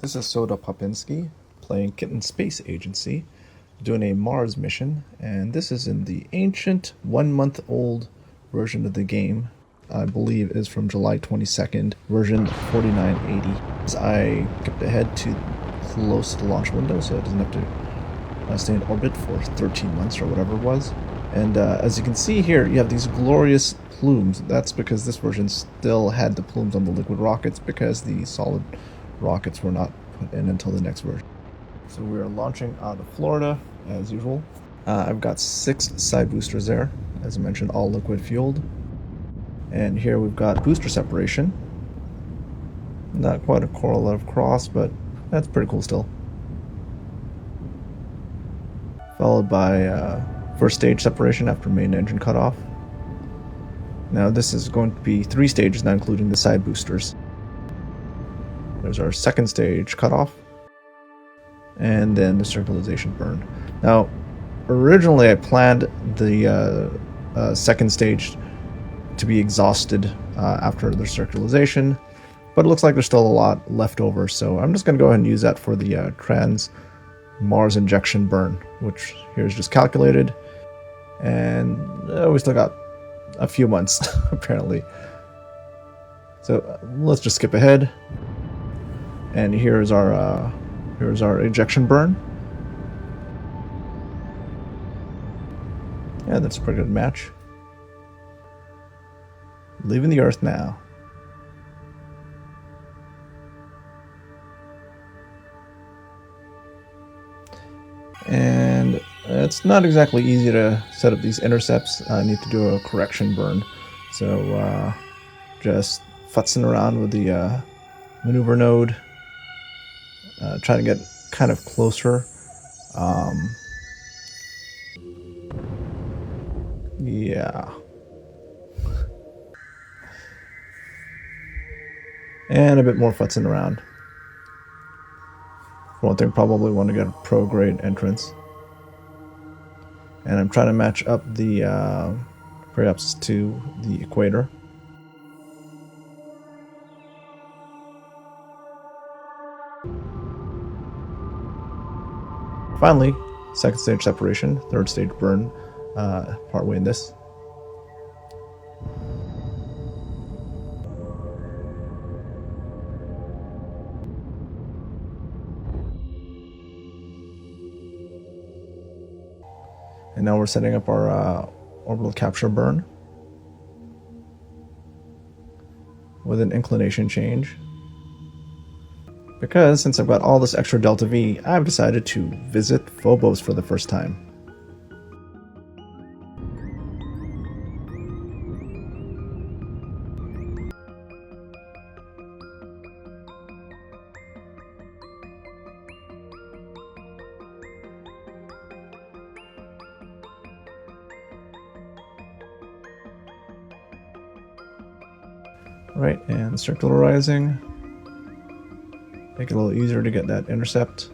This is Soda Popinski playing Kitten Space Agency, doing a Mars mission, and this is in the ancient 1-month-old version of the game. I believe is from July 22nd, version 4980. As I skipped ahead to close to the launch window, so it doesn't have to stay in orbit for 13 months or whatever it was. And as you can see here, you have these glorious plumes. That's because this version still had the plumes on the liquid rockets because the solid rockets were not put in until the next version. So we are launching out of Florida as usual. I've got 6 side boosters there, as I mentioned, all liquid fueled. And here we've got booster separation. Not quite a correlative cross, but that's pretty cool still. Followed by first stage separation after main engine cutoff. Now this is going to be 3 stages, not including the side boosters. There's our second stage cutoff, and then the circularization burn. Now, originally I planned the second stage to be exhausted after the circularization, but it looks like there's still a lot left over, so I'm just going to go ahead and use that for the trans-Mars injection burn, which here is just calculated, and we still got a few months, apparently. So let's just skip ahead. And here's our ejection burn. Yeah, that's a pretty good match. Leaving the Earth now. And it's not exactly easy to set up these intercepts. I need to do a correction burn. So just futzing around with the maneuver node. Trying to get kind of closer. Yeah. And a bit more futzing around. For one thing, probably want to get a pro-grade entrance. And I'm trying to match up the perhaps to the equator. Finally, second stage separation, third stage burn, partway in this. And now we're setting up our orbital capture burn with an inclination change. Because since I've got all this extra delta V, I've decided to visit Phobos for the first time. Right, and circularizing. Make it a little easier to get that intercept.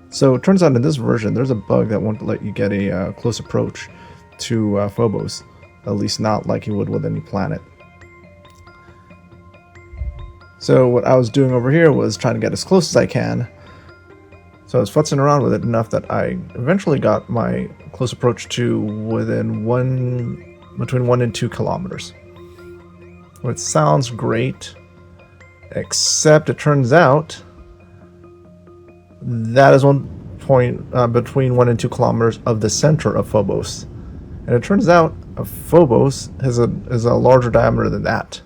So it turns out in this version there's a bug that won't let you get a close approach to Phobos, at least not like you would with any planet. So what I was doing over here was trying to get as close as I can. So I was futzing around with it enough that I eventually got my close approach to within between 1 and 2 kilometers. Which sounds great, except it turns out that is one point between 1 and 2 kilometers of the center of Phobos. And it turns out Phobos is a larger diameter than that.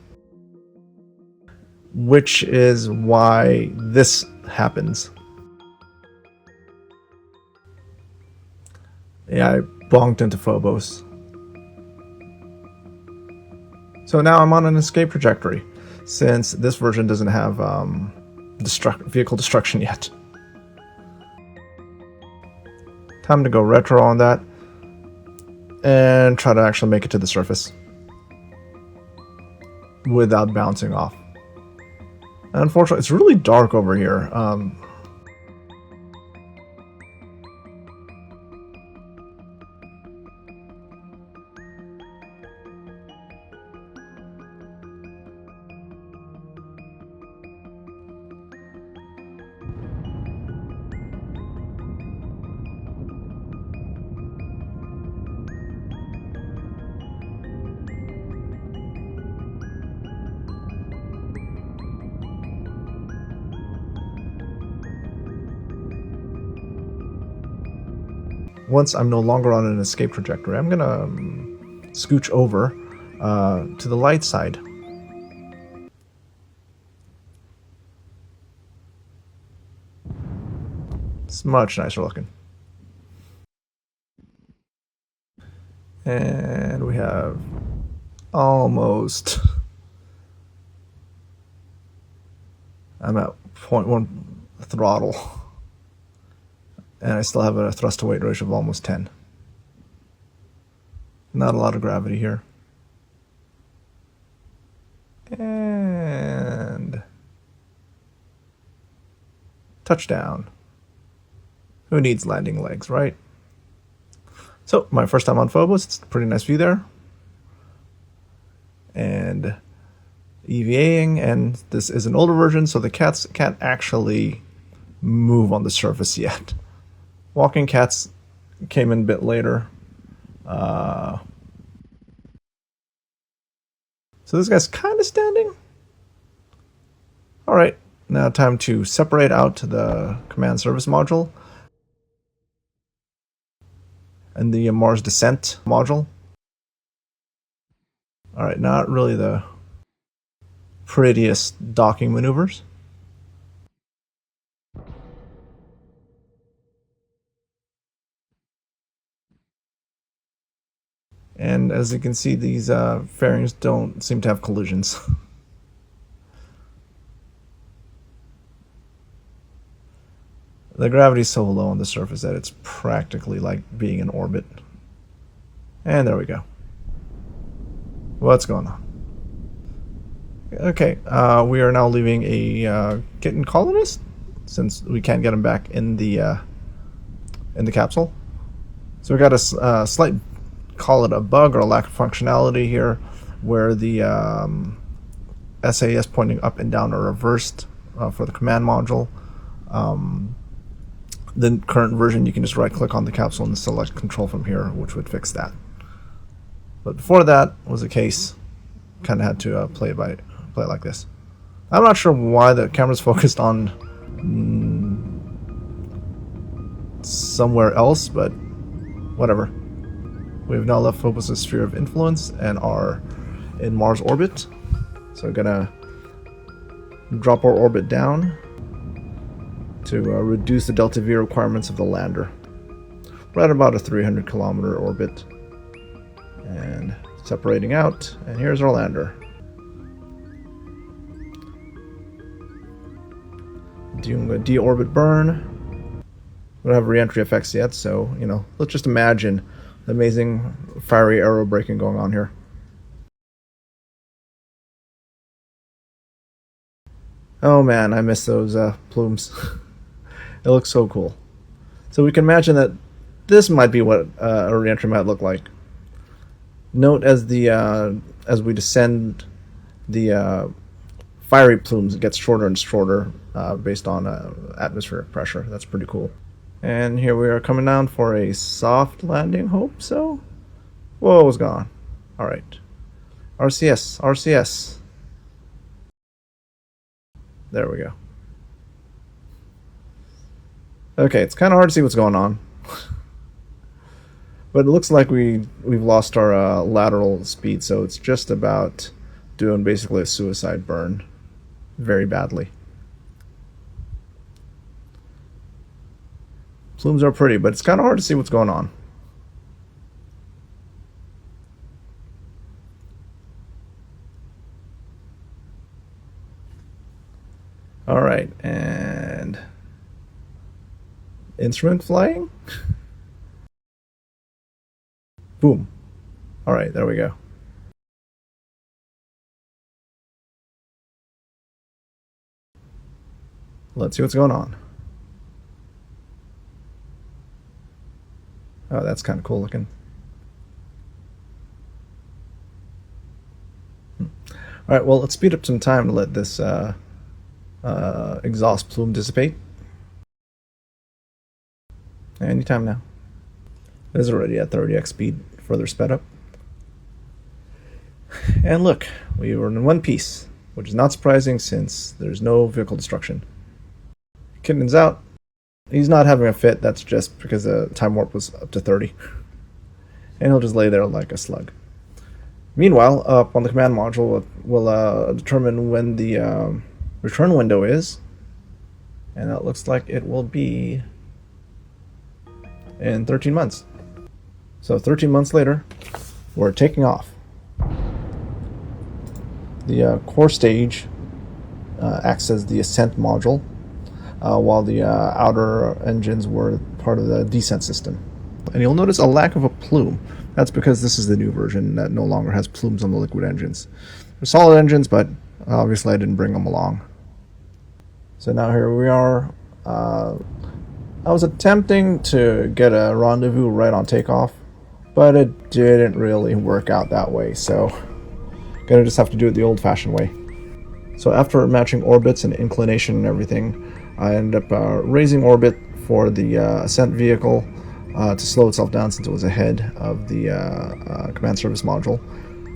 Which is why this happens. Yeah, I bonked into Phobos. So now I'm on an escape trajectory, since this version doesn't have vehicle destruction yet. Time to go retro on that, and try to actually make it to the surface without bouncing off. And unfortunately, it's really dark over here. once I'm no longer on an escape trajectory, I'm gonna scooch over to the light side. It's much nicer looking. And we have almost... I'm at 0.1 throttle. And I still have a thrust to weight ratio of almost 10. Not a lot of gravity here. And... touchdown. Who needs landing legs, right? So, my first time on Phobos, it's a pretty nice view there. And EVAing, and this is an older version, so the cats can't actually move on the surface yet. Walking cats came in a bit later. So this guy's kind of standing. Alright, now time to separate out the command service module and the Mars Descent module. Alright, not really the prettiest docking maneuvers. And as you can see, these fairings don't seem to have collisions. The gravity is so low on the surface that it's practically like being in orbit. And there we go. What's going on? Okay, we are now leaving a kitten colonist, since we can't get him back in the capsule. So we got a slight, call it a bug or a lack of functionality here, where the SAS pointing up and down are reversed for the command module. The current version, you can just right-click on the capsule and select control from here, which would fix that. But before that was the case, kind of had to play it like this. I'm not sure why the camera's focused on somewhere else, but whatever. We've now left Phobos' sphere of influence and are in Mars orbit. So we're gonna drop our orbit down to reduce the delta V requirements of the lander. We're at about a 300 kilometer orbit. And separating out, and here's our lander. Doing a deorbit burn. We don't have reentry effects yet, so, you know, let's just imagine the amazing fiery arrow braking going on here. Oh man, I miss those plumes. It looks so cool. So we can imagine that this might be what a reentry might look like. Note as we descend, the fiery plumes gets shorter and shorter based on atmospheric pressure. That's pretty cool. And here we are coming down for a soft landing, hope so? Whoa, it was gone. Alright. RCS, RCS. There we go. Okay, it's kind of hard to see what's going on. But it looks like we've lost our lateral speed, so it's just about doing basically a suicide burn very badly. Plumes are pretty, but it's kind of hard to see what's going on. Alright, and instrument flying? Boom. Alright, there we go. Let's see what's going on. Oh, that's kind of cool looking. Alright, well, let's speed up some time to let this exhaust plume dissipate. Anytime now. It is already at 30x speed, further sped up. And look, we were in one piece, which is not surprising since there's no vehicle destruction. Kitten's out, He's not having a fit. That's just because the time warp was up to 30. And he'll just lay there like a slug. Meanwhile, up on the command module, we'll determine when the return window is. And that looks like it will be in 13 months. So 13 months later, we're taking off. The core stage acts as the Ascent module, while the outer engines were part of the descent system. And you'll notice a lack of a plume. That's because this is the new version that no longer has plumes on the liquid engines. They're solid engines, but obviously I didn't bring them along. So now here we are. I was attempting to get a rendezvous right on takeoff, but it didn't really work out that way, so gonna just have to do it the old-fashioned way. So after matching orbits and inclination and everything, I ended up raising orbit for the Ascent vehicle to slow itself down since it was ahead of the command service module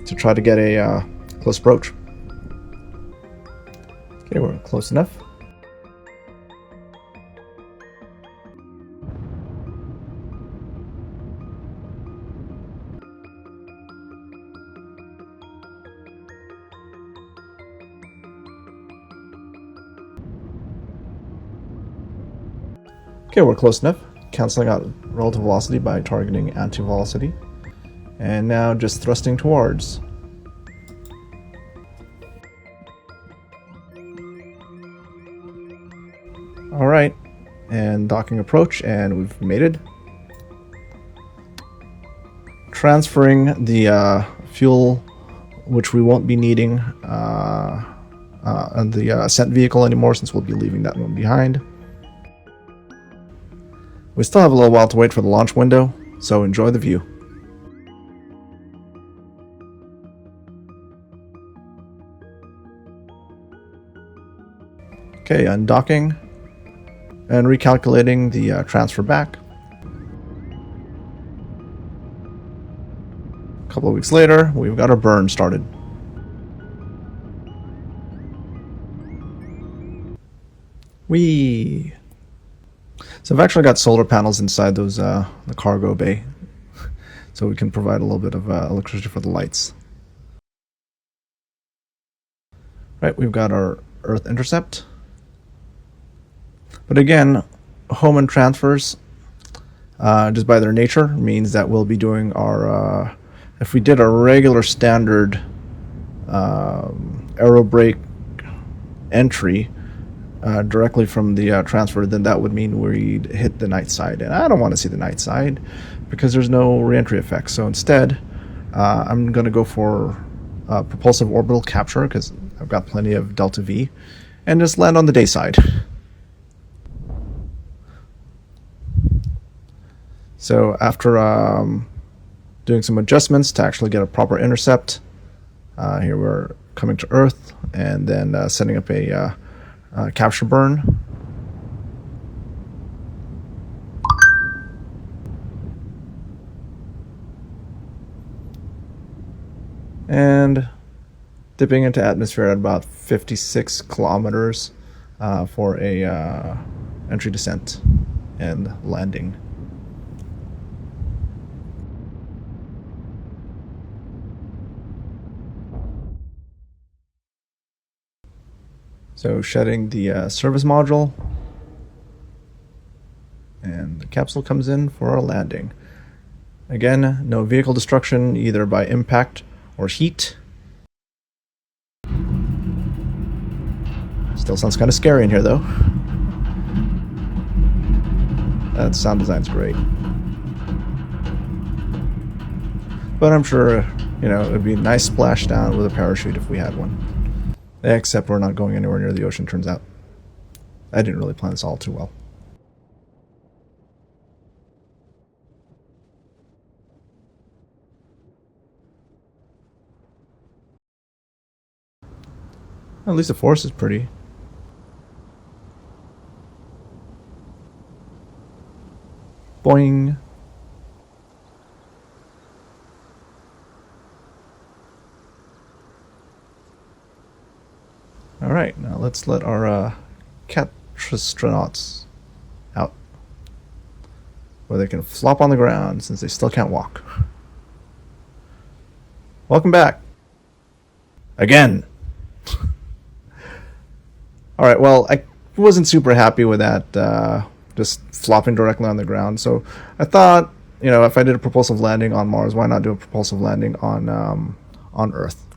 to try to get a close approach. Okay, we're close enough. Okay, we're close enough, canceling out relative velocity by targeting anti-velocity. And now just thrusting towards. Alright, and docking approach, and we've mated. Transferring the fuel, which we won't be needing on the Ascent vehicle anymore since we'll be leaving that one behind. We still have a little while to wait for the launch window, so enjoy the view. Okay, undocking and recalculating the transfer back. A couple of weeks later, we've got our burn started. Whee! So I've actually got solar panels inside those the cargo bay, so we can provide a little bit of electricity for the lights. Right, we've got our Earth intercept. But again, home and transfers, just by their nature, means that we'll be doing our, if we did a regular standard aerobrake entry directly from the transfer, then that would mean we'd hit the night side. And I don't want to see the night side because there's no reentry effect. So instead, I'm going to go for propulsive orbital capture because I've got plenty of delta V, and just land on the day side. So after doing some adjustments to actually get a proper intercept, here we're coming to Earth and then setting up a capture burn. And dipping into atmosphere at about 56 kilometers for a entry descent and landing. So shedding the service module, and the capsule comes in for our landing. Again, no vehicle destruction either by impact or heat. Still sounds kind of scary in here though. That sound design's great. But I'm sure, you know, it would be a nice splashdown with a parachute if we had one. Except we're not going anywhere near the ocean, turns out. I didn't really plan this all too well. At least the forest is pretty. Boing. Alright, now let's let our cat astronauts out. where they can flop on the ground since they still can't walk. Welcome back. Again. Alright, well, I wasn't super happy with that, just flopping directly on the ground. So I thought, you know, if I did a propulsive landing on Mars, why not do a propulsive landing on Earth?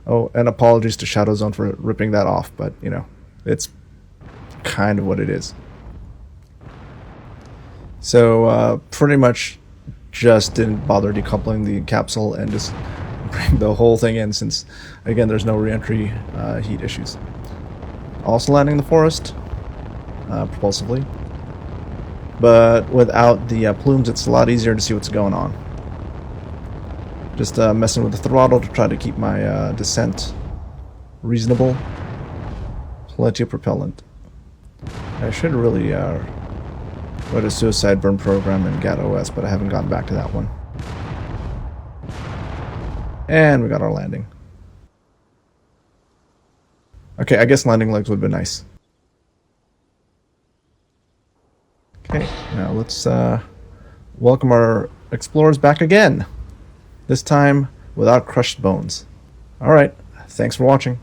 Oh, and apologies to Shadow Zone for ripping that off, but, you know, it's kind of what it is. So, pretty much just didn't bother decoupling the capsule and just bring the whole thing in since, again, there's no reentry heat issues. Also landing in the forest, propulsively. But without the plumes, it's a lot easier to see what's going on. Just messing with the throttle to try to keep my descent reasonable. Plenty of propellant. I should really write a suicide burn program in GAT OS, but I haven't gotten back to that one. And we got our landing. Okay, I guess landing legs would be nice. Okay, now let's welcome our explorers back again. This time without crushed bones. Alright, thanks for watching.